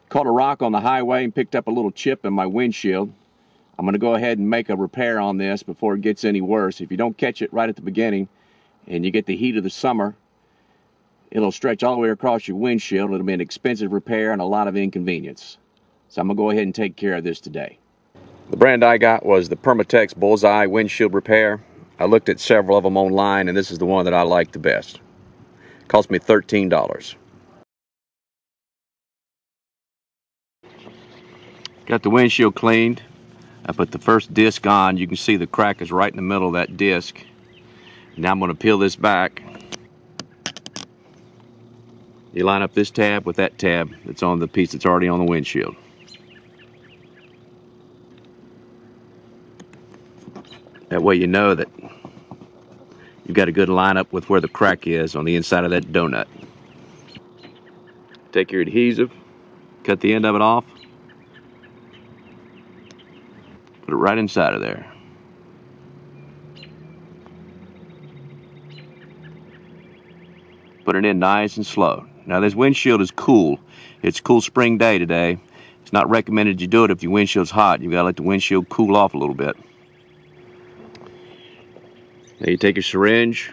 Caught a rock on the highway and picked up a little chip in my windshield. I'm going to go ahead and make a repair on this before it gets any worse. If you don't catch it right at the beginning and you get the heat of the summer, it'll stretch all the way across your windshield. It'll be an expensive repair and a lot of inconvenience. So I'm going to go ahead and take care of this today. The brand I got was the Permatex Bullseye Windshield Repair. I looked at several of them online, and this is the one that I like the best. It cost me $13. Got the windshield cleaned. I put the first disc on. You can see the crack is right in the middle of that disc. Now I'm going to peel this back. You line up this tab with that tab that's on the piece that's already on the windshield. That way you know that you've got a good lineup with where the crack is on the inside of that donut. Take your adhesive, cut the end of it off, put it right inside of there. Put it in nice and slow. Now this windshield is cool. It's a cool spring day today. It's not recommended you do it if your windshield's hot. You've got to let the windshield cool off a little bit. Now you take your syringe,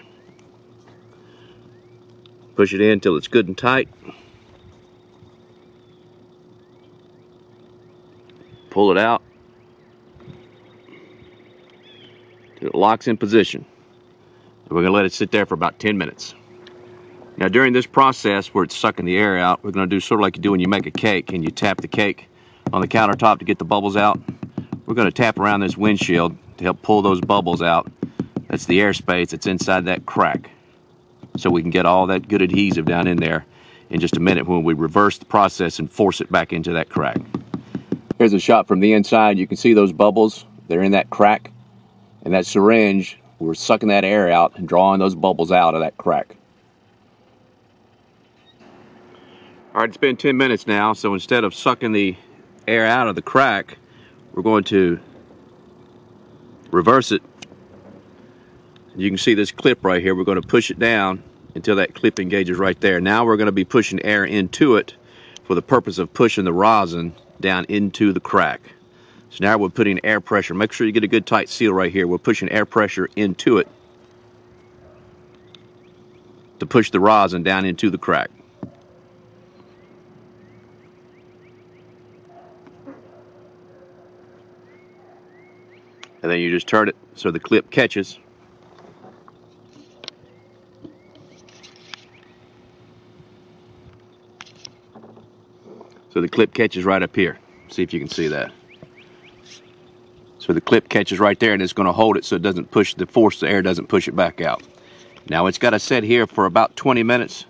push it in until it's good and tight. Pull it out till it locks in position. We're going to let it sit there for about 10 minutes. Now during this process where it's sucking the air out, we're going to do sort of like you do when you make a cake and you tap the cake on the countertop to get the bubbles out. We're going to tap around this windshield to help pull those bubbles out. That's the airspace that's inside that crack. So we can get all that good adhesive down in there in just a minute when we reverse the process and force it back into that crack. Here's a shot from the inside. You can see those bubbles. They're in that crack. And that syringe, we're sucking that air out and drawing those bubbles out of that crack. All right, it's been 10 minutes now, so instead of sucking the air out of the crack, we're going to reverse it. You can see this clip right here. We're going to push it down until that clip engages right there. Now we're going to be pushing air into it for the purpose of pushing the rosin down into the crack. So now we're putting air pressure. Make sure you get a good tight seal right here. We're pushing air pressure into it to push the rosin down into the crack. And then you just turn it so the clip catches. So the clip catches right up here. See if you can see that. So the clip catches right there, and it's going to hold it so it doesn't push, the force the air doesn't push it back out. Now it's got to sit here for about 20 minutes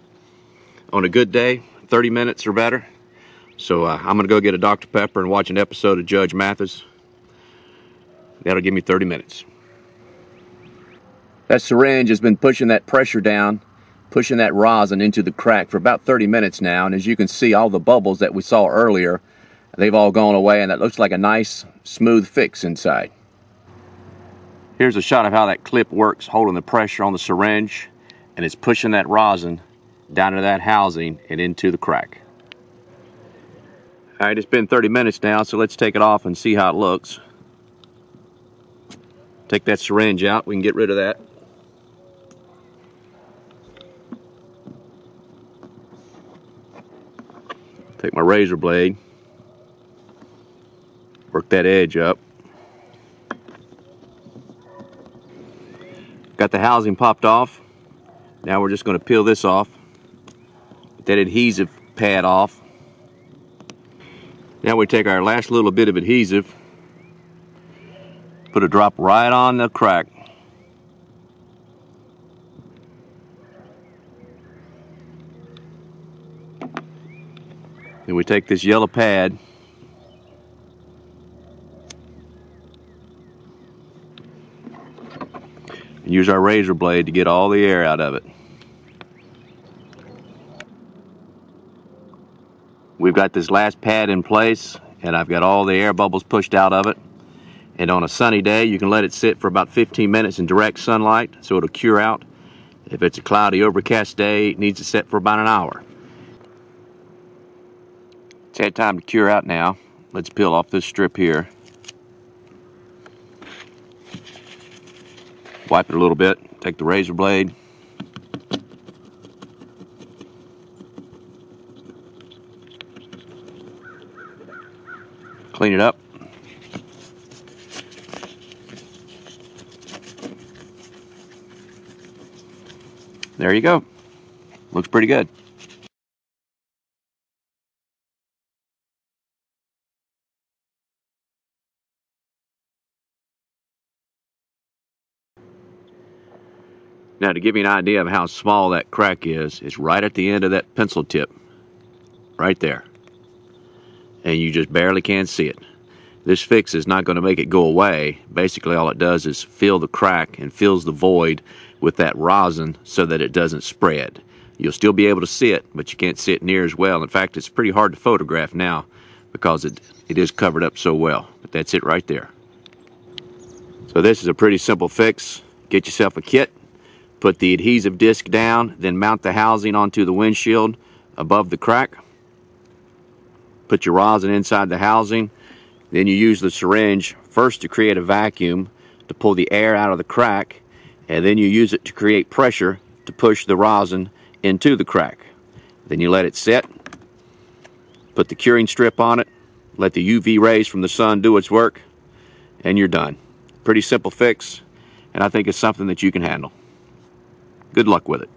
on a good day, 30 minutes or better. So I'm going to go get a Dr. Pepper and watch an episode of Judge Mathis. That'll give me 30 minutes. That syringe has been pushing that pressure down, pushing that rosin into the crack for about 30 minutes now. And as you can see, all the bubbles that we saw earlier, they've all gone away, and that looks like a nice, smooth fix inside. Here's a shot of how that clip works, holding the pressure on the syringe, and it's pushing that rosin down to that housing and into the crack. All right, it's been 30 minutes now, so let's take it off and see how it looks. Take that syringe out, we can get rid of that. Take my razor blade, work that edge up. Got the housing popped off. Now we're just going to peel this off. Get that adhesive pad off. Now we take our last little bit of adhesive, put a drop right on the crack. Then we take this yellow pad and use our razor blade to get all the air out of it. We've got this last pad in place, and I've got all the air bubbles pushed out of it. And on a sunny day, you can let it sit for about 15 minutes in direct sunlight so it'll cure out. If it's a cloudy, overcast day, it needs to sit for about an hour. It's had time to cure out now. Let's peel off this strip here. Wipe it a little bit. Take the razor blade. Clean it up. There you go. Looks pretty good. Now, to give you an idea of how small that crack is, it's right at the end of that pencil tip. Right there. And you just barely can see it. This fix is not going to make it go away. Basically, all it does is fill the crack and fills the void with that rosin so that it doesn't spread. You'll still be able to see it, but you can't see it near as well. In fact, it's pretty hard to photograph now because it is covered up so well. But that's it right there. So this is a pretty simple fix. Get yourself a kit. Put the adhesive disc down, then mount the housing onto the windshield above the crack. Put your rosin inside the housing. Then you use the syringe first to create a vacuum to pull the air out of the crack, and then you use it to create pressure to push the rosin into the crack. Then you let it set. Put the curing strip on it. Let the UV rays from the sun do its work, and you're done. Pretty simple fix, and I think it's something that you can handle. Good luck with it.